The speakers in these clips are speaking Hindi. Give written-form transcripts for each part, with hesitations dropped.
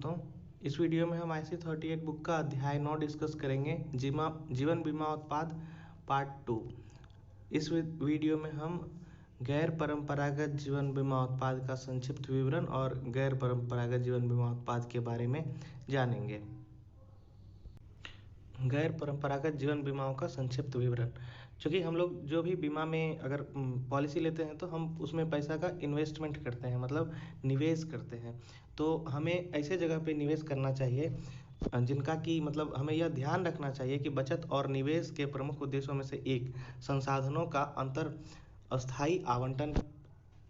दोस्तों, इस वीडियो में हम IC38 बुक का अध्याय 9 डिस्कस करेंगे, जीवन बीमा उत्पाद पार्ट 2। इस वीडियो में हम गैर परंपरागत जीवन बीमा उत्पाद का संक्षिप्त विवरण और गैर परंपरागत जीवन बीमा उत्पाद के बारे में जानेंगे। गैर परंपरागत जीवन बीमाओं का संक्षिप्त विवरण। क्योंकि हम लोग जो भी बीमा में अगर पॉलिसी लेते हैं तो हम उसमें पैसा का इन्वेस्टमेंट करते हैं, मतलब निवेश करते हैं। तो हमें ऐसे जगह पे निवेश करना चाहिए जिनका कि मतलब हमें यह ध्यान रखना चाहिए कि बचत और निवेश के प्रमुख उद्देश्यों में से एक संसाधनों का अंतर अस्थायी आवंटन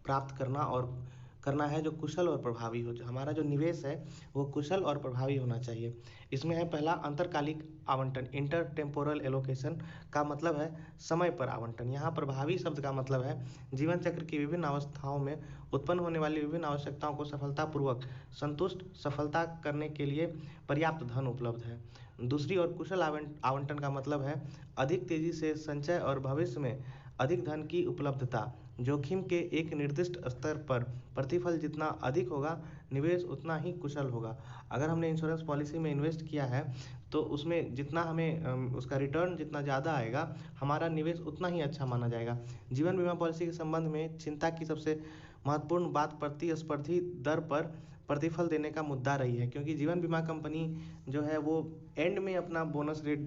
प्राप्त करना है जो कुशल और प्रभावी हो। जो हमारा जो निवेश है वो कुशल और प्रभावी होना चाहिए। इसमें है पहला अंतरकालिक आवंटन, इंटर टेम्पोरल एलोकेशन का मतलब है समय पर आवंटन। यहाँ प्रभावी शब्द का मतलब है जीवन चक्र की विभिन्न अवस्थाओं में उत्पन्न होने वाली विभिन्न आवश्यकताओं को सफलतापूर्वक सफलता करने के लिए पर्याप्त धन उपलब्ध है। दूसरी ओर कुशल आवंटन का मतलब है अधिक तेजी से संचय और भविष्य में अधिक धन की उपलब्धता। जोखिम के एक निर्दिष्ट स्तर पर प्रतिफल जितना अधिक होगा, निवेश उतना ही कुशल होगा। अगर हमने इंश्योरेंस पॉलिसी में इन्वेस्ट किया है तो उसमें जितना हमें उसका रिटर्न जितना ज़्यादा आएगा, हमारा निवेश उतना ही अच्छा माना जाएगा। जीवन बीमा पॉलिसी के संबंध में चिंता की सबसे महत्वपूर्ण बात प्रतिस्पर्धी दर पर प्रतिफल देने का मुद्दा रही है, क्योंकि जीवन बीमा कंपनी जो है वो एंड में अपना बोनस रेट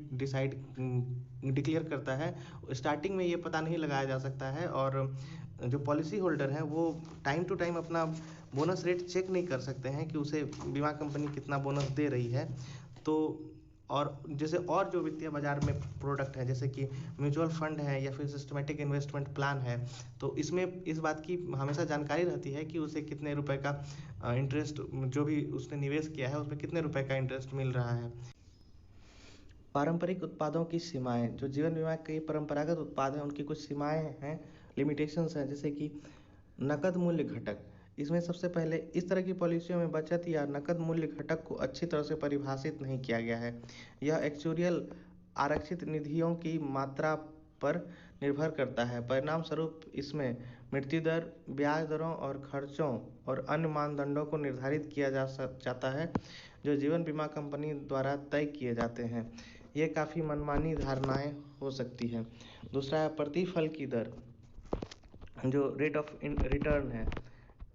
डिक्लेयर करता है। स्टार्टिंग में ये पता नहीं लगाया जा सकता है और जो पॉलिसी होल्डर हैं वो टाइम टू टाइम अपना बोनस रेट चेक नहीं कर सकते हैं कि उसे बीमा कंपनी कितना बोनस दे रही है। तो और जैसे और जो वित्तीय बाजार में प्रोडक्ट है, जैसे कि म्यूचुअल फंड है या फिर सिस्टमेटिक इन्वेस्टमेंट प्लान है, तो इसमें इस बात की हमेशा जानकारी रहती है कि उसे कितने रुपए का इंटरेस्ट, जो भी उसने निवेश किया है उसमें कितने रुपए का इंटरेस्ट मिल रहा है। पारंपरिक उत्पादों की सीमाएं। जो जीवन बीमा के परंपरागत उत्पाद हैं उनकी कुछ सीमाएं हैं, लिमिटेशंस हैं, जैसे कि नकद मूल्य घटक। इसमें सबसे पहले इस तरह की पॉलिसियों में बचत या नकद मूल्य घटक को अच्छी तरह से परिभाषित नहीं किया गया है। यह एक्चुरियल आरक्षित निधियों की मात्रा पर निर्भर करता है। परिणाम स्वरूप इसमें मृत्यु दर, ब्याज दरों और खर्चों और अन्य मानदंडों को निर्धारित किया जाता है जो जीवन बीमा कंपनी द्वारा तय किए जाते हैं। ये काफ़ी मनमानी धारणाएं हो सकती हैं। दूसरा है प्रतिफल की दर, जो रेट ऑफ रिटर्न है।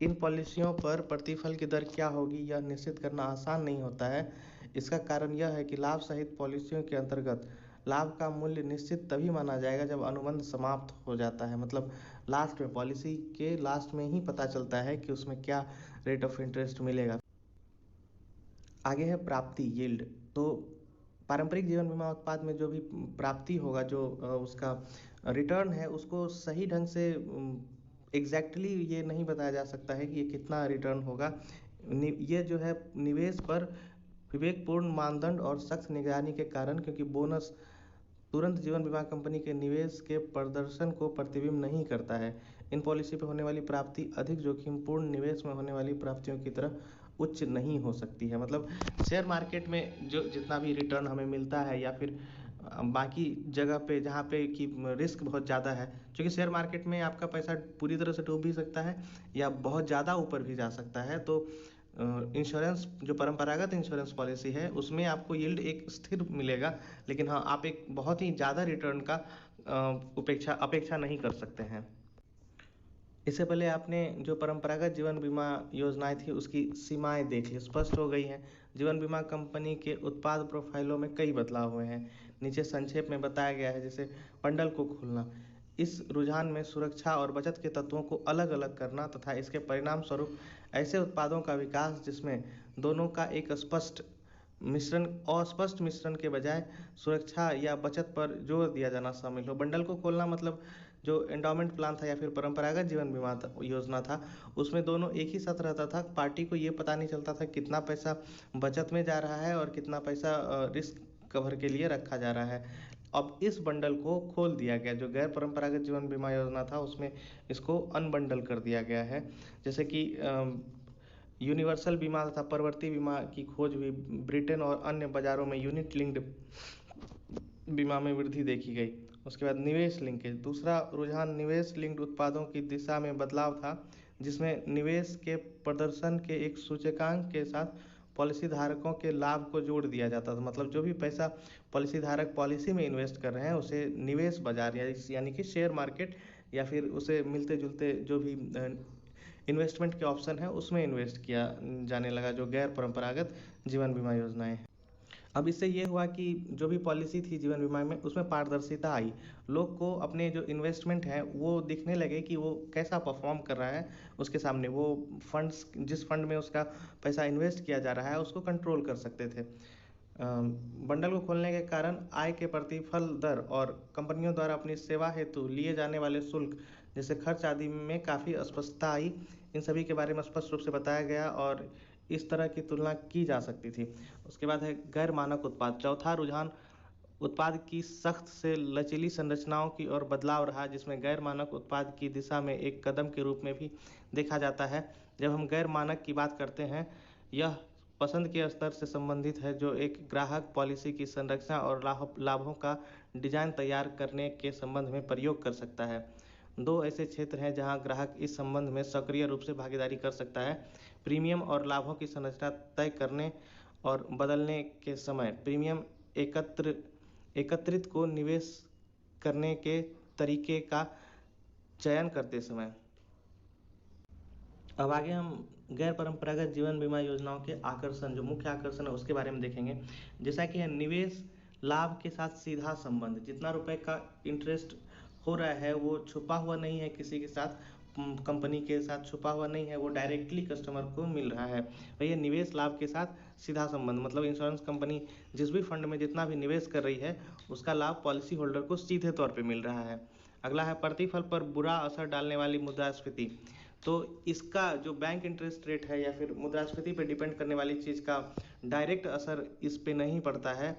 इन पॉलिसियों पर प्रतिफल की दर क्या होगी यह निश्चित करना आसान नहीं होता है। इसका कारण यह है कि लाभ सहित पॉलिसियों के अंतर्गत लाभ का मूल्य निश्चित तभी माना जाएगा जब अनुबंध समाप्त हो जाता है। मतलब लास्ट में, पॉलिसी के लास्ट में ही पता चलता है कि उसमें क्या रेट ऑफ इंटरेस्ट मिलेगा। आगे है प्राप्ति, यील्ड। तो पारंपरिक जीवन बीमा उत्पाद में जो भी प्राप्ति होगा, जो उसका रिटर्न है, उसको सही ढंग से एग्जैक्टली ये नहीं बताया जा सकता है कि ये कितना रिटर्न होगा। ये जो है निवेश पर विवेकपूर्ण मानदंड और सख्त निगरानी के कारण, क्योंकि बोनस तुरंत जीवन बीमा कंपनी के निवेश के प्रदर्शन को प्रतिबिंब नहीं करता है। इन पॉलिसी पर होने वाली प्राप्ति अधिक जोखिमपूर्ण निवेश में होने वाली प्राप्तियों की तरह उच्च नहीं हो सकती है। मतलब शेयर मार्केट में जो जितना भी रिटर्न हमें मिलता है या फिर बाकी जगह पे जहाँ पे कि रिस्क बहुत ज़्यादा है, क्योंकि शेयर मार्केट में आपका पैसा पूरी तरह से डूब भी सकता है या बहुत ज़्यादा ऊपर भी जा सकता है। तो इंश्योरेंस, जो परंपरागत इंश्योरेंस पॉलिसी है, उसमें आपको यील्ड एक स्थिर मिलेगा, लेकिन हाँ, आप एक बहुत ही ज़्यादा रिटर्न का अपेक्षा नहीं कर सकते हैं। इससे पहले आपने जो परंपरागत जीवन बीमा योजनाएं थी उसकी सीमाएं देख ली, स्पष्ट हो गई हैं। जीवन बीमा कंपनी के उत्पाद प्रोफाइलों में कई बदलाव हुए हैं। नीचे संक्षेप में बताया गया है, जैसे बंडल को खोलना। इस रुझान में सुरक्षा और बचत के तत्वों को अलग अलग करना तथा इसके परिणाम स्वरूप ऐसे उत्पादों का विकास जिसमें दोनों का एक अस्पष्ट मिश्रण के बजाय सुरक्षा या बचत पर जोर दिया जाना शामिल हो। बंडल को खोलना मतलब जो एंडोमेंट प्लान था या फिर परंपरागत जीवन बीमा योजना था, उसमें दोनों एक ही साथ रहता था। पार्टी को ये पता नहीं चलता था कितना पैसा बचत में जा रहा है और कितना पैसा रिस्क कवर के लिए रखा जा रहा है। अब इस बंडल को खोल दिया गया, जो गैर परंपरागत जीवन बीमा योजना था उसमें इसको अनबंडल कर दिया गया है। जैसे कि यूनिवर्सल बीमा तथा परवर्ती बीमा की खोज हुई। ब्रिटेन और अन्य बाजारों में यूनिट लिंक्ड बीमा में वृद्धि देखी गई। उसके बाद निवेश लिंकेज, दूसरा रुझान निवेश लिंक्ड उत्पादों की दिशा में बदलाव था, जिसमें निवेश के प्रदर्शन के एक सूचकांक के साथ पॉलिसी धारकों के लाभ को जोड़ दिया जाता था। मतलब जो भी पैसा पॉलिसी धारक पॉलिसी में इन्वेस्ट कर रहे हैं उसे निवेश बाजार यानी कि शेयर मार्केट या फिर उसे मिलते जुलते जो भी इन्वेस्टमेंट के ऑप्शन है उसमें इन्वेस्ट किया जाने लगा, जो गैर परंपरागत जीवन बीमा योजनाएं हैं। अब इससे ये हुआ कि जो भी पॉलिसी थी जीवन बीमा में उसमें पारदर्शिता आई। लोग को अपने जो इन्वेस्टमेंट है वो दिखने लगे कि वो कैसा परफॉर्म कर रहा है उसके सामने। वो फंड्स जिस फंड में उसका पैसा इन्वेस्ट किया जा रहा है उसको कंट्रोल कर सकते थे। बंडल को खोलने के कारण आय के प्रतिफल दर और कंपनियों द्वारा अपनी सेवा हेतु लिए जाने वाले शुल्क जैसे खर्च आदि में काफ़ी स्पष्टता आई। इन सभी के बारे में स्पष्ट रूप से बताया गया और इस तरह की तुलना की जा सकती थी। उसके बाद है गैर मानक उत्पाद। चौथा रुझान उत्पाद की सख्त से लचीली संरचनाओं की ओर बदलाव रहा, जिसमें गैर मानक उत्पाद की दिशा में एक कदम के रूप में भी देखा जाता है। जब हम गैर मानक की बात करते हैं, यह पसंद के स्तर से संबंधित है जो एक ग्राहक पॉलिसी की संरचना और लाभों का डिजाइन तैयार करने के संबंध में प्रयोग कर सकता है। दो ऐसे क्षेत्र हैं जहां ग्राहक इस संबंध में सक्रिय रूप से भागीदारी कर सकता है। प्रीमियम और लाभों की संरचना तय करने और बदलने के समय प्रीमियम एकत्रित को निवेश करने के तरीके का चयन करते समय। अब आगे हम गैर परंपरागत जीवन बीमा योजनाओं के आकर्षण, जो मुख्य आकर्षण है उसके बारे में देखेंगे। जैसा कि है निवेश लाभ के साथ सीधा संबंध। जितना रुपए का इंटरेस्ट हो रहा है वो छुपा हुआ नहीं है, किसी के साथ कंपनी के साथ छुपा हुआ नहीं है, वो डायरेक्टली कस्टमर को मिल रहा है। तो ये निवेश लाभ के साथ सीधा संबंध, मतलब इंश्योरेंस कंपनी जिस भी फंड में जितना भी निवेश कर रही है उसका लाभ पॉलिसी होल्डर को सीधे तौर पे मिल रहा है। अगला है प्रतिफल पर बुरा असर डालने वाली मुद्रास्फीति। तो इसका जो बैंक इंटरेस्ट रेट है या फिर मुद्रास्फीति पे डिपेंड करने वाली चीज़ का डायरेक्ट असर इस पे नहीं पड़ता है,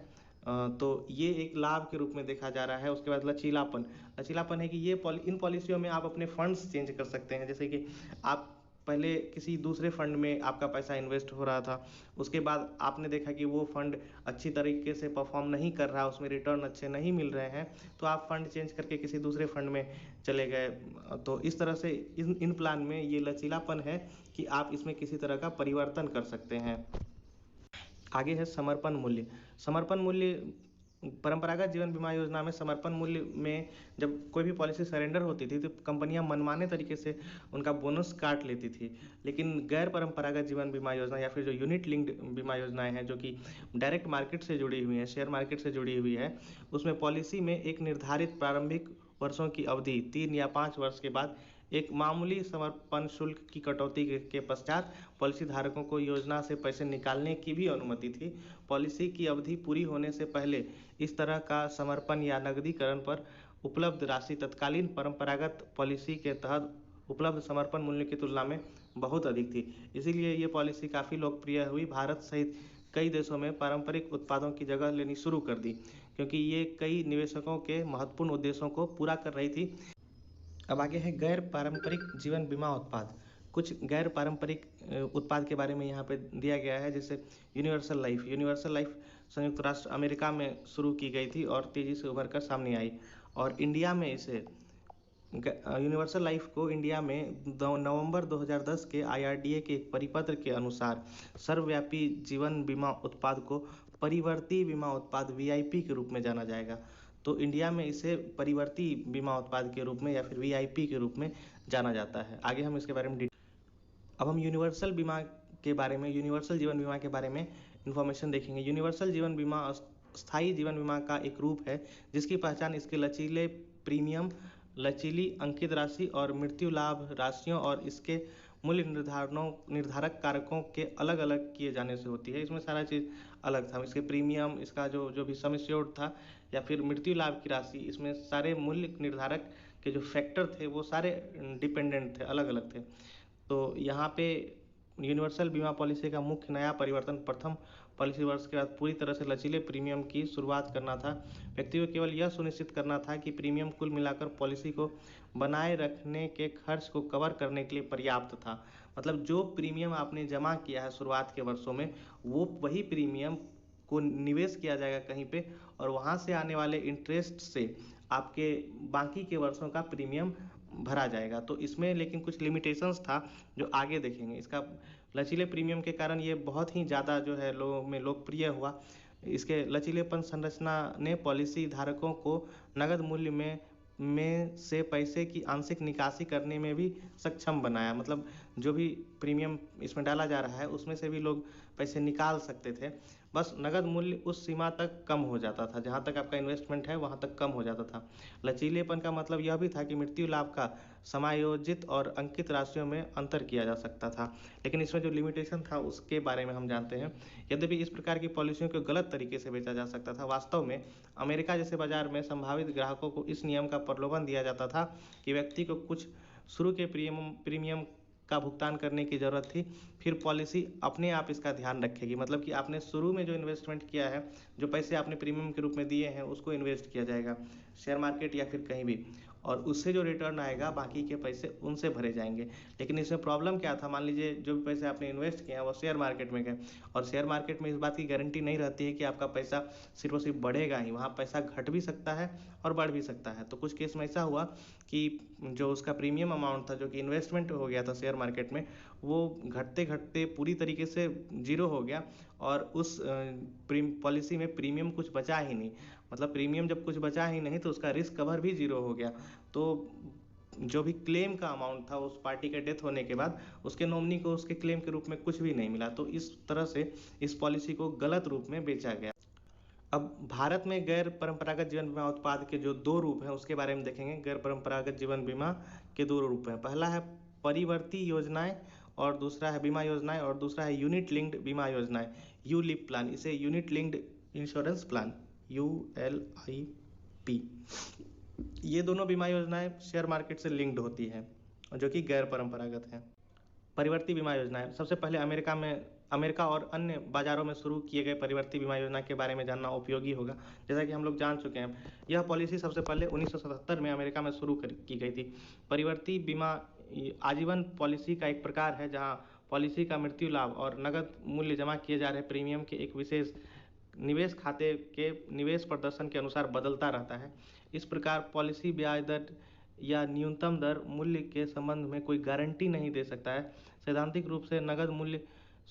तो ये एक लाभ के रूप में देखा जा रहा है। उसके बाद लचीलापन है कि ये इन पॉलिसियों में आप अपने फंड्स चेंज कर सकते हैं। जैसे कि आप पहले किसी दूसरे फंड में आपका पैसा इन्वेस्ट हो रहा था, उसके बाद आपने देखा कि वो फंड अच्छी तरीके से परफॉर्म नहीं कर रहा, उसमें रिटर्न अच्छे नहीं मिल रहे हैं, तो आप फंड चेंज करके किसी दूसरे फंड में चले गए। तो इस तरह से इन प्लान में ये लचीलापन है कि आप इसमें किसी तरह का परिवर्तन कर सकते हैं। आगे है समर्पण मूल्य। समर्पण मूल्य परंपरागत जीवन बीमा योजना में समर्पण मूल्य में जब कोई भी पॉलिसी सरेंडर होती थी तो कंपनियां मनमाने तरीके से उनका बोनस काट लेती थी। लेकिन गैर परंपरागत जीवन बीमा योजना या फिर जो यूनिट लिंक्ड बीमा योजनाएं हैं जो कि डायरेक्ट मार्केट से जुड़ी हुई हैं, शेयर मार्केट से जुड़ी हुई है, उसमें पॉलिसी में एक निर्धारित प्रारंभिक वर्षों की अवधि 3 या 5 वर्ष के बाद एक मामूली समर्पण शुल्क की कटौती के पश्चात पॉलिसी धारकों को योजना से पैसे निकालने की भी अनुमति थी। पॉलिसी की अवधि पूरी होने से पहले इस तरह का समर्पण या नकदीकरण पर उपलब्ध राशि तत्कालीन परंपरागत पॉलिसी के तहत उपलब्ध समर्पण मूल्य की तुलना में बहुत अधिक थी। इसीलिए ये पॉलिसी काफ़ी लोकप्रिय हुई। भारत सहित कई देशों में पारंपरिक उत्पादों की जगह लेनी शुरू कर दी, क्योंकि ये कई निवेशकों के महत्वपूर्ण उद्देश्यों को पूरा कर रही थी। अब आगे है गैर पारंपरिक जीवन बीमा उत्पाद। कुछ गैर पारंपरिक उत्पाद के बारे में यहाँ पे दिया गया है, जैसे यूनिवर्सल लाइफ संयुक्त राष्ट्र अमेरिका में शुरू की गई थी और तेज़ी से उभर कर सामने आई। और इंडिया में इसे यूनिवर्सल लाइफ को इंडिया में नवंबर 2010 के IRDA के एक परिपत्र के अनुसार सर्वव्यापी जीवन बीमा उत्पाद को परिवर्ती बीमा उत्पाद VIP के रूप में जाना जाएगा। तो इंडिया में इसे परिवर्ती बीमा उत्पाद के रूप में या फिर VIP के रूप में जाना जाता है। आगे हम इसके बारे में अब हम यूनिवर्सल जीवन बीमा के बारे में इंफॉर्मेशन देखेंगे। यूनिवर्सल जीवन बीमा स्थायी जीवन बीमा का एक रूप है जिसकी पहचान इसके लचीले प्रीमियम, लचीली अंकित राशि और मृत्यु लाभ राशियों और इसके मूल्य निर्धारक कारकों के अलग अलग किए जाने से होती है। इसमें सारा चीज़ अलग था, इसके प्रीमियम, इसका जो भी सम एश्योर्ड था या फिर मृत्यु लाभ की राशि, इसमें सारे मूल्य निर्धारक के जो फैक्टर थे वो सारे डिपेंडेंट थे, अलग अलग थे। तो यहाँ पे यूनिवर्सल बीमा पॉलिसी का मुख्य नया परिवर्तन प्रथम पॉलिसी वर्ष के बाद पूरी तरह से लचीले प्रीमियम की शुरुआत करना था। व्यक्ति को केवल यह सुनिश्चित करना था कि प्रीमियम कुल मिलाकर पॉलिसी को बनाए रखने के खर्च को कवर करने के लिए पर्याप्त था। मतलब जो प्रीमियम आपने जमा किया है शुरुआत के वर्षों में, वो वही प्रीमियम को निवेश किया जाएगा कहीं पे और वहाँ से आने वाले इंटरेस्ट से आपके बाकी के वर्षों का प्रीमियम भरा जाएगा। तो इसमें लेकिन कुछ लिमिटेशंस था जो आगे देखेंगे। इसका लचीले प्रीमियम के कारण ये बहुत ही ज़्यादा जो है लोगों में लोकप्रिय हुआ। इसके लचीलेपन संरचना ने पॉलिसी धारकों को नकद मूल्य में से पैसे की आंशिक निकासी करने में भी सक्षम बनाया। मतलब जो भी प्रीमियम इसमें डाला जा रहा है उसमें से भी लोग पैसे निकाल सकते थे। बस नकद मूल्य उस सीमा तक कम हो जाता था, जहाँ तक आपका इन्वेस्टमेंट है वहाँ तक कम हो जाता था। लचीलेपन का मतलब यह भी था कि मृत्यु लाभ का समायोजित और अंकित राशियों में अंतर किया जा सकता था। लेकिन इसमें जो लिमिटेशन था उसके बारे में हम जानते हैं। यद्यपि इस प्रकार की पॉलिसियों को गलत तरीके से बेचा जा सकता था। वास्तव में अमेरिका जैसे बाजार में संभावित ग्राहकों को इस नियम का प्रलोभन दिया जाता था कि व्यक्ति को कुछ शुरू के प्रीमियम का भुगतान करने की ज़रूरत थी, फिर पॉलिसी अपने आप इसका ध्यान रखेगी। मतलब कि आपने शुरू में जो इन्वेस्टमेंट किया है, जो पैसे आपने प्रीमियम के रूप में दिए हैं, उसको इन्वेस्ट किया जाएगा शेयर मार्केट या फिर कहीं भी, और उससे जो रिटर्न आएगा बाकी के पैसे उनसे भरे जाएंगे। लेकिन इसमें प्रॉब्लम क्या था, मान लीजिए जो भी पैसे आपने इन्वेस्ट किए हैं वो शेयर मार्केट में गए, और शेयर मार्केट में इस बात की गारंटी नहीं रहती है कि आपका पैसा सिर्फ और सिर्फ बढ़ेगा ही, वहाँ पैसा घट भी सकता है और बढ़ भी सकता है। तो कुछ केस में ऐसा हुआ कि जो उसका प्रीमियम अमाउंट था, जो कि इन्वेस्टमेंट हो गया था शेयर मार्केट में, वो घटते घटते पूरी तरीके से जीरो हो गया, और उस पॉलिसी में प्रीमियम कुछ बचा ही नहीं। मतलब प्रीमियम जब कुछ बचा ही नहीं तो उसका रिस्क कवर भी जीरो हो गया। तो जो भी क्लेम का अमाउंट था उस पार्टी के डेथ होने के बाद, उसके नॉमिनी को उसके क्लेम के रूप में कुछ भी नहीं मिला। तो इस तरह से इस पॉलिसी को गलत रूप में बेचा गया। अब भारत में गैर परंपरागत जीवन बीमा उत्पाद के जो दो रूप हैं उसके बारे में देखेंगे। गैर परंपरागत जीवन बीमा के दो रूप हैं। पहला है परिवर्ती योजनाएं और दूसरा है बीमा योजनाएं, और दूसरा है यूनिट लिंक्ड बीमा योजनाएं, यूलिप प्लान। इसे unit linked insurance plan, ULIP। ये दोनों बीमा योजनाएं शेयर मार्केट से लिंक्ड होती हैं, जो कि गैर परंपरागत हैं। परिवर्ती बीमा योजनाएं, सबसे पहले अमेरिका और अन्य बाजारों में शुरू किए गए परिवर्ती बीमा योजना के बारे में जानना उपयोगी होगा। जैसा कि हम लोग जान चुके हैं, यह पॉलिसी सबसे पहले 1977 में अमेरिका में शुरू की गई थी। परिवर्ती बीमा आजीवन पॉलिसी का एक प्रकार है, जहां पॉलिसी का मृत्यु लाभ और नकद मूल्य जमा किए जा रहे प्रीमियम के एक विशेष निवेश खाते के निवेश प्रदर्शन के अनुसार बदलता रहता है। इस प्रकार पॉलिसी ब्याज दर या न्यूनतम दर मूल्य के संबंध में कोई गारंटी नहीं दे सकता है। सैद्धांतिक रूप से नकद मूल्य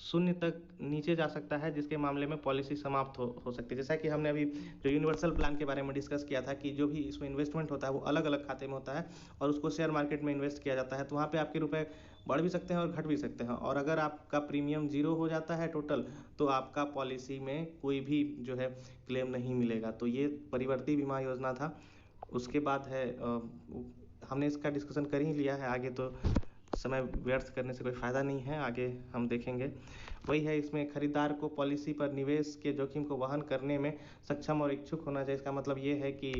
शून्य तक नीचे जा सकता है, जिसके मामले में पॉलिसी समाप्त हो सकती है। जैसा कि हमने अभी जो यूनिवर्सल प्लान के बारे में डिस्कस किया था कि जो भी इसमें इन्वेस्टमेंट होता है वो अलग अलग खाते में होता है और उसको शेयर मार्केट में इन्वेस्ट किया जाता है। तो वहाँ पे आपके रुपए बढ़ भी सकते हैं और घट भी सकते हैं, और अगर आपका प्रीमियम जीरो हो जाता है टोटल, तो आपका पॉलिसी में कोई भी जो है क्लेम नहीं मिलेगा। तो ये परिवर्ती बीमा योजना था। उसके बाद है हमने इसका डिस्कशन कर ही लिया है, आगे तो समय व्यर्थ करने से कोई फ़ायदा नहीं है, आगे हम देखेंगे। वही है, इसमें खरीदार को पॉलिसी पर निवेश के जोखिम को वहन करने में सक्षम और इच्छुक होना चाहिए। इसका मतलब ये है कि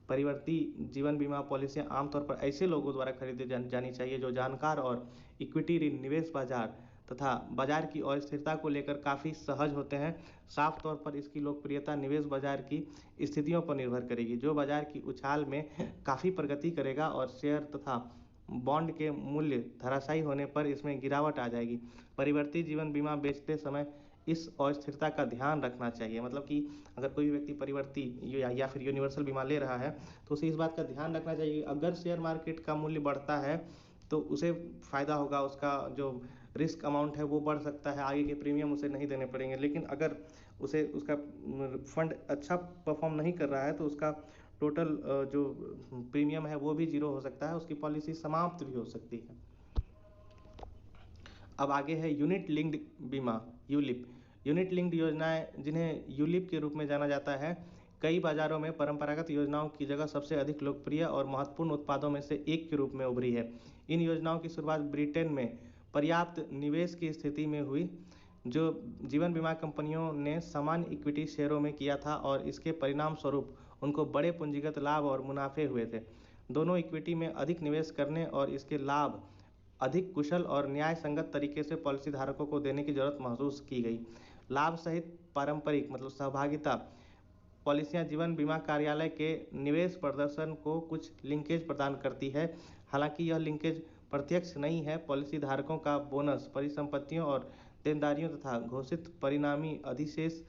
परिवर्ती जीवन बीमा पॉलिसियाँ आमतौर पर ऐसे लोगों द्वारा खरीदी जानी चाहिए जो जानकार और इक्विटी ऋण, निवेश बाजार तथा बाजार की अस्थिरता को लेकर काफ़ी सहज होते हैं। साफ तौर पर इसकी लोकप्रियता निवेश बाजार की स्थितियों पर निर्भर करेगी। जो बाजार की उछाल में काफ़ी प्रगति करेगा और शेयर तथा बॉन्ड के मूल्य धराशायी होने पर इसमें गिरावट आ जाएगी। परिवर्ती जीवन बीमा बेचते समय इस अस्थिरता का ध्यान रखना चाहिए। मतलब कि अगर कोई व्यक्ति परिवर्ती या फिर यूनिवर्सल बीमा ले रहा है तो उसे इस बात का ध्यान रखना चाहिए, अगर शेयर मार्केट का मूल्य बढ़ता है तो उसे फ़ायदा होगा, उसका जो रिस्क अमाउंट है वो बढ़ सकता है, आगे के प्रीमियम उसे नहीं देने पड़ेंगे। लेकिन अगर उसे उसका फंड अच्छा परफॉर्म नहीं कर रहा है तो उसका टोटल जो प्रीमियम है वो भी जीरो हो सकता है, उसकी पॉलिसी समाप्त भी हो सकती है। अब आगे है यूनिट लिंक्ड बीमा, यूलिप। यूनिट लिंक्ड योजनाएं, जिन्हें यूलिप के रूप में जाना जाता है, कई बाजारों में परंपरागत योजनाओं की जगह सबसे अधिक लोकप्रिय और महत्वपूर्ण उत्पादों में से एक के रूप में उभरी है। इन योजनाओं की शुरुआत ब्रिटेन में पर्याप्त निवेश की स्थिति में हुई, जो जीवन बीमा कंपनियों ने सामान्य इक्विटी शेयरों में किया था, और इसके परिणाम स्वरूप उनको बड़े पूंजीगत लाभ और मुनाफे हुए थे। दोनों इक्विटी में अधिक निवेश करने और इसके लाभ अधिक कुशल और न्याय संगत तरीके से पॉलिसी धारकों को देने की जरूरत महसूस की गई। लाभ सहित पारंपरिक मतलब सहभागिता पॉलिसियां जीवन बीमा कार्यालय के निवेश प्रदर्शन को कुछ लिंकेज प्रदान करती है। हालांकि यह लिंकेज प्रत्यक्ष नहीं है। पॉलिसी धारकों का बोनस परिसंपत्तियों और देनदारियों तथा घोषित परिणामी अधिशेष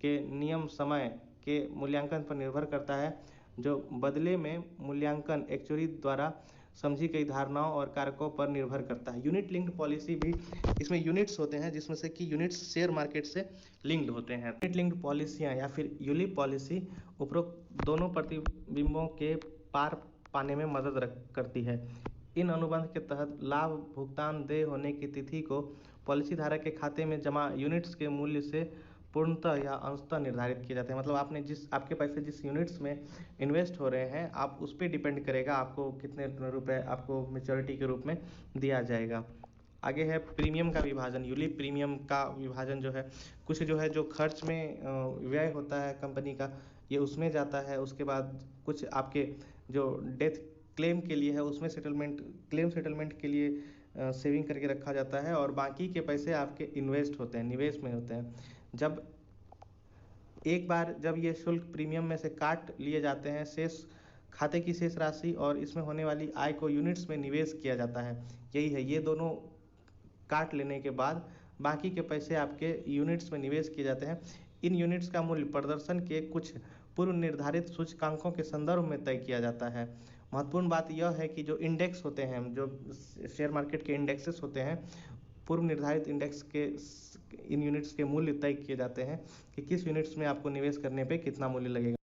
के नियम समय के मूल्यांकन पर निर्भर करता है, जो बदले में मूल्यांकन एक्चुअरी द्वारा समझी गई धारणाओं और कारकों पर निर्भर करता है। यूनिट लिंक्ड पॉलिसी भी, इसमें यूनिट्स होते हैं जिसमें से कि यूनिट्स शेयर मार्केट से लिंक्ड होते हैं। यूनिट लिंक्ड पॉलिसियाँ या फिर यूलिप पॉलिसी उपरोक्त दोनों प्रतिबिंबों के पार पाने में मदद करती है। इन अनुबंध के तहत लाभ भुगतान देय होने की तिथि को पॉलिसी धारक के खाते में जमा यूनिट्स के मूल्य से पूर्णतः या अंशतः निर्धारित किए जाते हैं। मतलब आपके पैसे जिस यूनिट्स में इन्वेस्ट हो रहे हैं, आप उस पर डिपेंड करेगा आपको कितने रुपए आपको मैच्योरिटी के रूप में दिया जाएगा। आगे है प्रीमियम का विभाजन। यूलिप प्रीमियम का विभाजन जो है, कुछ जो है जो खर्च में व्यय होता है कंपनी का, ये उसमें जाता है। उसके बाद कुछ आपके जो डेथ क्लेम के लिए है उसमें क्लेम सेटलमेंट के लिए सेविंग करके रखा जाता है, और बाकी के पैसे आपके इन्वेस्ट होते हैं, निवेश में होते हैं। एक बार जब ये शुल्क प्रीमियम में से काट लिए जाते हैं, खाते की शेष राशि और इसमें होने वाली आय को यूनिट्स में निवेश किया जाता है। यही है, ये दोनों काट लेने के बाद बाकी के पैसे आपके यूनिट्स में निवेश किए जाते हैं। इन यूनिट्स का मूल्य प्रदर्शन के कुछ पूर्व निर्धारित सूचकांकों के संदर्भ में तय किया जाता है। महत्वपूर्ण बात यह है कि जो इंडेक्स होते हैं, जो शेयर मार्केट के इंडेक्सेस होते हैं, पूर्व निर्धारित इंडेक्स के इन यूनिट्स के मूल्य तय किए जाते हैं कि किस यूनिट्स में आपको निवेश करने पे कितना मूल्य लगेगा।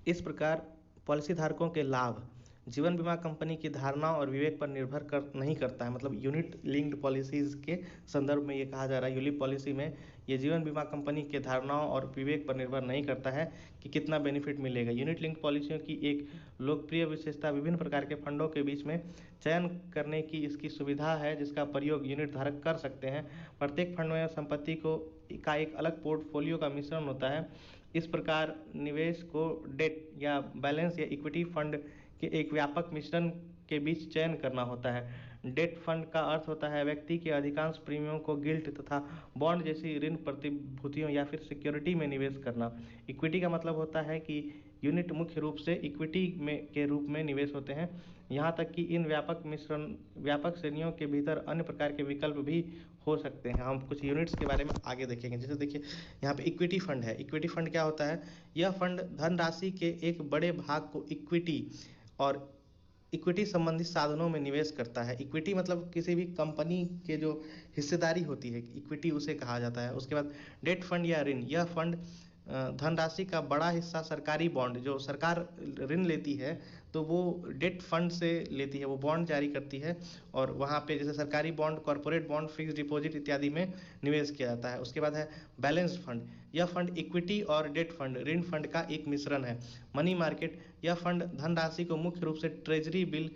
इस प्रकार पॉलिसी धारकों के लाभ जीवन बीमा कंपनी की धारणाओं और विवेक पर निर्भर नहीं करता है। मतलब यूनिट लिंक्ड पॉलिसीज के संदर्भ में ये कहा जा रहा है, यूलिप पॉलिसी में ये जीवन बीमा कंपनी के धारणाओं और विवेक पर निर्भर नहीं करता है कि कितना बेनिफिट मिलेगा। यूनिट लिंक्ड पॉलिसियों की एक लोकप्रिय विशेषता विभिन्न प्रकार के फंडों के बीच में चयन करने की इसकी सुविधा है, जिसका प्रयोग यूनिट धारक कर सकते हैं। प्रत्येक फंड में संपत्ति का एक अलग पोर्टफोलियो का मिश्रण होता है। इस प्रकार निवेश को डेट या बैलेंस या इक्विटी फंड के एक व्यापक मिश्रण के बीच चयन करना होता है। डेट फंड का अर्थ होता है व्यक्ति के अधिकांश प्रीमियम को गिल्ट तथा बॉन्ड जैसी ऋण प्रतिभूतियों या फिर सिक्योरिटी में निवेश करना। इक्विटी का मतलब होता है कि यूनिट मुख्य रूप से इक्विटी के रूप में निवेश होते हैं। यहाँ तक कि इन व्यापक श्रेणियों के भीतर अन्य प्रकार के विकल्प भी हो सकते हैं। हम कुछ यूनिट्स के बारे में आगे देखेंगे। जैसे देखिए यहाँ पे इक्विटी फंड है। इक्विटी फंड क्या होता है? यह फंड धनराशि के एक बड़े भाग को इक्विटी और इक्विटी संबंधित साधनों में निवेश करता है। इक्विटी मतलब किसी भी कंपनी के जो हिस्सेदारी होती है, इक्विटी उसे कहा जाता है। उसके बाद डेट फंड या ऋण, यह फंड धनराशि का बड़ा हिस्सा सरकारी बॉन्ड, जो सरकार ऋण लेती है तो वो डेट फंड से लेती है, वो बॉन्ड जारी करती है और वहाँ पे जैसे सरकारी bond, corporate bond, fix deposit इत्यादि में निवेश किया जाता है। उसके बाद है बैलेंस्ड फंड। यह फंड इक्विटी और डेट फंड, ऋण फंड का एक मिश्रण है। मनी मार्केट, यह फंड धनराशि को मुख्य रूप से ट्रेजरी बिल,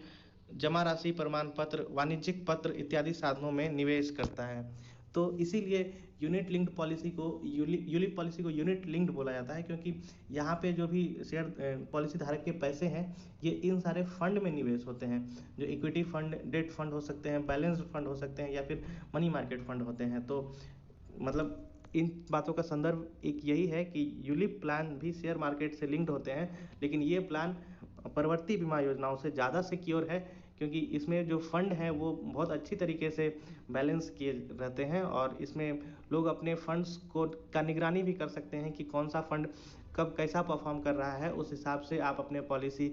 जमा राशि प्रमाण पत्र, वाणिज्यिक पत्र इत्यादि साधनों में निवेश करता है। तो इसीलिए यूनिट लिंक्ड पॉलिसी को यूलिप पॉलिसी को यूनिट लिंक्ड बोला जाता है, क्योंकि यहाँ पे जो भी शेयर पॉलिसी धारक के पैसे हैं ये इन सारे फंड में निवेश होते हैं, जो इक्विटी फंड, डेट फंड हो सकते हैं, बैलेंस्ड फंड हो सकते हैं या फिर मनी मार्केट फंड होते हैं। तो मतलब इन बातों का संदर्भ एक यही है कि यूलिप प्लान भी शेयर मार्केट से लिंक्ड होते हैं, लेकिन ये प्लान परिवर्ती बीमा योजनाओं से ज़्यादा सिक्योर है, क्योंकि इसमें जो फंड हैं वो बहुत अच्छी तरीके से बैलेंस किए रहते हैं और इसमें लोग अपने फंड्स का निगरानी भी कर सकते हैं कि कौन सा फंड कब कैसा परफॉर्म कर रहा है। उस हिसाब से आप अपने पॉलिसी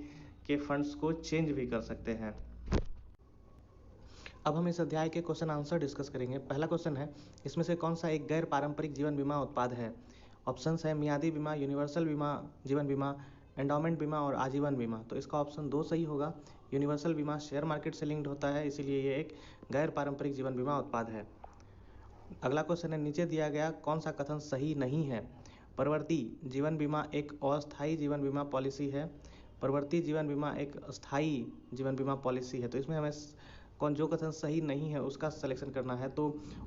के फंड्स को चेंज भी कर सकते हैं। अब हम इस अध्याय के क्वेश्चन आंसर डिस्कस करेंगे। पहला क्वेश्चन है, इसमें से कौन सा एक गैर पारंपरिक जीवन बीमा उत्पाद है? ऑप्शंस है मियादी बीमा, यूनिवर्सल बीमा, जीवन बीमा, एंडोमेंट बीमा और आजीवन बीमा। तो इसका ऑप्शन 2 सही होगा। यूनिवर्सल बीमा शेयर मार्केट से लिंक्ड होता है, इसीलिए ये एक गैर पारंपरिक जीवन बीमा उत्पाद है। अगला क्वेश्चन है, नीचे दिया गया कौन सा कथन सही नहीं है? परिवर्ती जीवन बीमा एक अस्थायी जीवन बीमा पॉलिसी है। परिवर्ती जीवन बीमा एक स्थायी जीवन बीमा पॉलिसी है। तो इसमें हमें जो कथन सही नहीं है उसका सिलेक्शन करना है। तो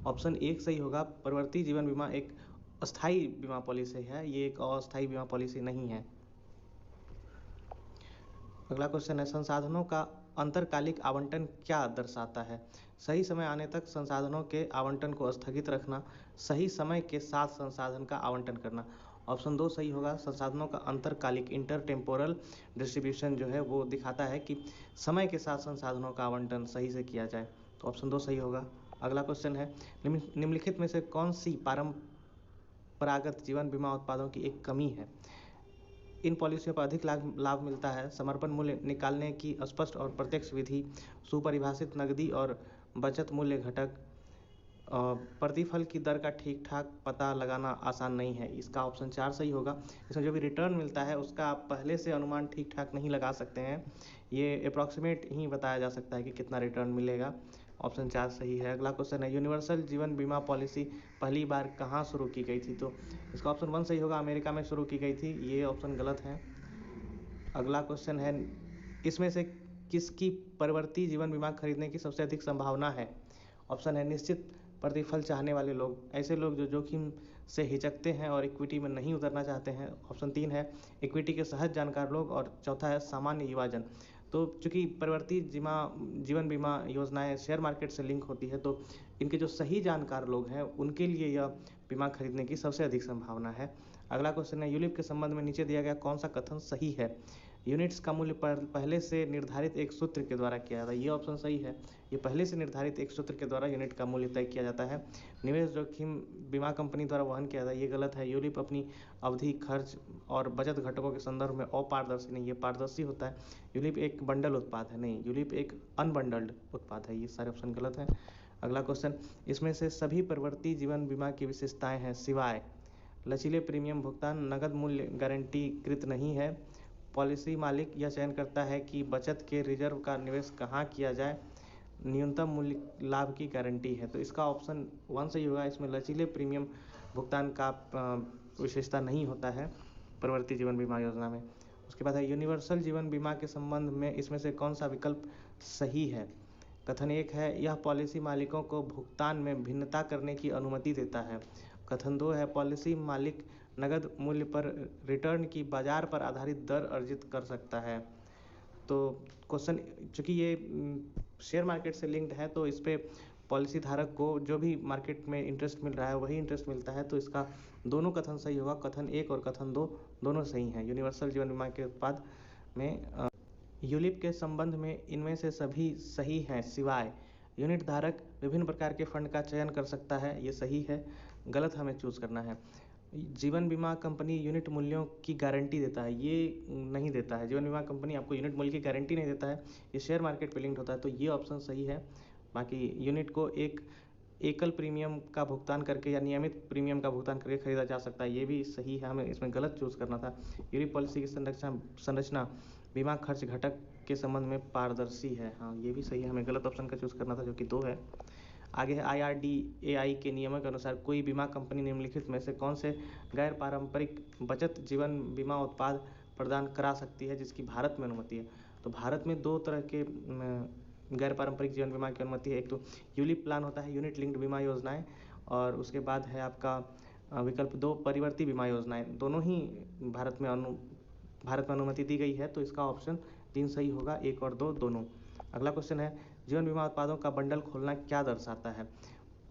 ऑप्शन 1 सही होगा। परिवर्ती जीवन बीमा एक अस्थायी बीमा पॉलिसी है, ये एक अस्थायी बीमा पॉलिसी नहीं है। अगला क्वेश्चन है, संसाधनों का अंतरकालिक आवंटन क्या दर्शाता है? सही समय आने तक संसाधनों के आवंटन को स्थगित रखना, सही समय के साथ संसाधन का आवंटन करना। ऑप्शन 2 सही होगा। संसाधनों का अंतरकालिक इंटर टेम्पोरल डिस्ट्रीब्यूशन जो है वो दिखाता है कि समय के साथ संसाधनों का आवंटन सही से किया जाए। तो ऑप्शन 2 सही होगा। अगला क्वेश्चन है, निम्नलिखित में से कौन सी परंपरागत जीवन बीमा उत्पादों की एक कमी है? इन पॉलिसियों पर अधिक लाभ लाभ मिलता है। समर्पण मूल्य निकालने की स्पष्ट और प्रत्यक्ष विधि, सुपरिभाषित नकदी और बचत मूल्य घटक, प्रतिफल की दर का ठीक ठाक पता लगाना आसान नहीं है। इसका ऑप्शन 4 सही होगा। इसमें जो भी रिटर्न मिलता है उसका आप पहले से अनुमान ठीक ठाक नहीं लगा सकते हैं, ये अप्रॉक्सीमेट ही बताया जा सकता है कि कितना रिटर्न मिलेगा। ऑप्शन 4 सही है। अगला क्वेश्चन है, यूनिवर्सल जीवन बीमा पॉलिसी पहली बार कहाँ शुरू की गई थी? तो इसका ऑप्शन 1 सही होगा, अमेरिका में शुरू की गई थी। ये ऑप्शन गलत है। अगला क्वेश्चन है, इसमें से किसकी परिवर्ती जीवन बीमा खरीदने की सबसे अधिक संभावना है? ऑप्शन है, निश्चित प्रतिफल चाहने वाले लोग, ऐसे लोग जो जोखिम से हिचकते हैं और इक्विटी में नहीं उतरना चाहते हैं। ऑप्शन 3 है, इक्विटी के सहज जानकार लोग, और चौथा है सामान्य युवाजन। तो चूंकि परिवर्ती जीवन बीमा योजनाएं शेयर मार्केट से लिंक होती है, तो इनके जो सही जानकार लोग हैं उनके लिए यह बीमा खरीदने की सबसे अधिक संभावना है। अगला क्वेश्चन है, यूलिप के संबंध में नीचे दिया गया कौन सा कथन सही है? यूनिट्स का मूल्य पहले से निर्धारित एक सूत्र के द्वारा किया जाता है। ये ऑप्शन सही है। ये पहले से निर्धारित एक सूत्र के द्वारा यूनिट का मूल्य तय किया जाता है। निवेश जोखिम बीमा कंपनी द्वारा वहन किया जाता है। ये गलत है। यूलिप अपनी अवधि, खर्च और बचत घटकों के संदर्भ में अपारदर्शी नहीं, ये पारदर्शी होता है। यूलिप एक बंडल उत्पाद है, नहीं, यूलिप एक अनबंडल्ड उत्पाद है। ये सारे ऑप्शन गलत हैं। अगला क्वेश्चन, इसमें से सभी परिवर्ती जीवन बीमा की विशेषताएं हैं सिवाय लचीले प्रीमियम भुगतान, नगद मूल्य गारंटीकृत नहीं है, पॉलिसी मालिक यह चयन करता है कि बचत के रिजर्व का निवेश कहाँ किया जाए, न्यूनतम मूल्य लाभ की गारंटी है। तो इसका ऑप्शन 1 सही होगा। इसमें लचीले प्रीमियम भुगतान का विशेषता नहीं होता है परिवर्ती जीवन बीमा योजना में। उसके बाद है, यूनिवर्सल जीवन बीमा के संबंध में इसमें से कौन सा विकल्प सही है? कथन 1 है, यह पॉलिसी मालिकों को भुगतान में भिन्नता करने की अनुमति देता है। कथन 2 है, पॉलिसी मालिक नगद मूल्य पर रिटर्न की बाजार पर आधारित दर अर्जित कर सकता है। तो क्वेश्चन, चूंकि ये शेयर मार्केट से लिंक्ड है, तो इस पर पॉलिसी धारक को जो भी मार्केट में इंटरेस्ट मिल रहा है वही इंटरेस्ट मिलता है। तो इसका दोनों कथन सही होगा। कथन 1 और कथन 2 दोनों सही हैं। यूनिवर्सल जीवन बीमा के उत्पाद में यूलिप के संबंध में इनमें से सभी सही हैं सिवाय यूनिट धारक विभिन्न प्रकार के फंड का चयन कर सकता है। ये सही है। गलत हमें चूज करना है। जीवन बीमा कंपनी यूनिट मूल्यों की गारंटी देता है, ये नहीं देता है। जीवन बीमा कंपनी आपको यूनिट मूल्य की गारंटी नहीं देता है, ये शेयर मार्केट पे लिंक्ड होता है। तो ये ऑप्शन सही है। बाकी यूनिट को एक एकल प्रीमियम का भुगतान करके या नियमित प्रीमियम का भुगतान करके खरीदा जा सकता है, ये भी सही है। हमें इसमें गलत चूज करना था। यूनिट पॉलिसी की संरचना बीमा खर्च घटक के संबंध में पारदर्शी है, हाँ ये भी सही है। हमें गलत ऑप्शन का चूज करना था, जो कि 2 है। आगे है, IRDAI के नियमों के अनुसार कोई बीमा कंपनी निम्नलिखित में से कौन से गैर पारंपरिक बचत जीवन बीमा उत्पाद प्रदान करा सकती है जिसकी भारत में अनुमति है? तो भारत में 2 तरह के गैर पारंपरिक जीवन बीमा की अनुमति है। एक तो यूलिप प्लान होता है, यूनिट लिंक्ड बीमा योजनाएं, और उसके बाद है आपका विकल्प 2 परिवर्ती बीमा योजनाएं। दोनों ही भारत में अनुमति दी गई है। तो इसका ऑप्शन 3 सही होगा, 1 और 2 दोनों। अगला क्वेश्चन है, जीवन बीमा उत्पादों का बंडल खोलना क्या दर्शाता है?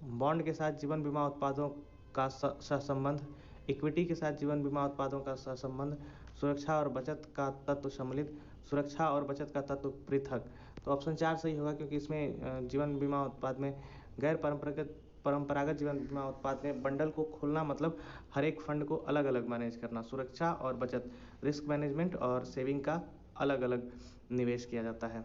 बॉन्ड के साथ जीवन बीमा उत्पादों का सहसंबंध, इक्विटी के साथ जीवन बीमा उत्पादों का सहसंबंध, सुरक्षा और बचत का तत्व सम्मिलित, सुरक्षा और बचत का तत्व पृथक। तो ऑप्शन 4 सही होगा, क्योंकि इसमें जीवन बीमा उत्पाद में गैर परंपरागत जीवन बीमा उत्पाद में बंडल को खोलना मतलब हर एक फंड को अलग अलग मैनेज करना, सुरक्षा और बचत, रिस्क मैनेजमेंट और सेविंग का अलग अलग निवेश किया जाता है।